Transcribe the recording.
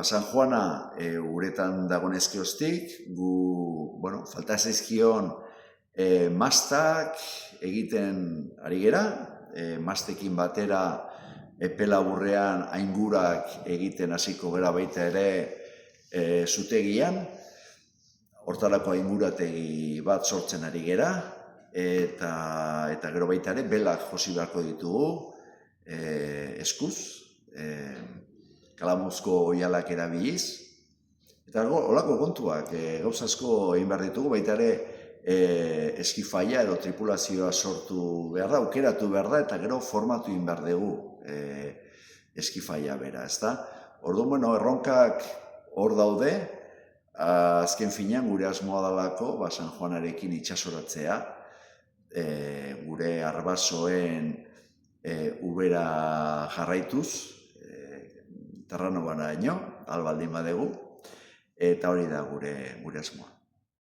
San Juana uretan dagoen ezkioztik, falta zaizkion mastak egiten ari gera, mastekin batera epe laburrean aingurak egiten hasiko gera baita ere zutegian, hortarako aingurategi bat sortzen ari gera, eta gero baita ere belak josi beharko ditugu eskuz, kalamuzko oihalak erabiliz, eta holako kontuak gauza asko egin behar ditugu, baita ere eskifaia edo tripulazioa sortu behar da, aukeratu behar da, eta gero formatu egin behar dugu eskifaia bera, ezta? Orduan, erronkak hor daude, azken finean gure asmoa dalako San Juanarekin itsasoratzea, gure arbasoen ubera jarraituz, Terranobaraino, albaldin badegu, eta hori da gure asmoa.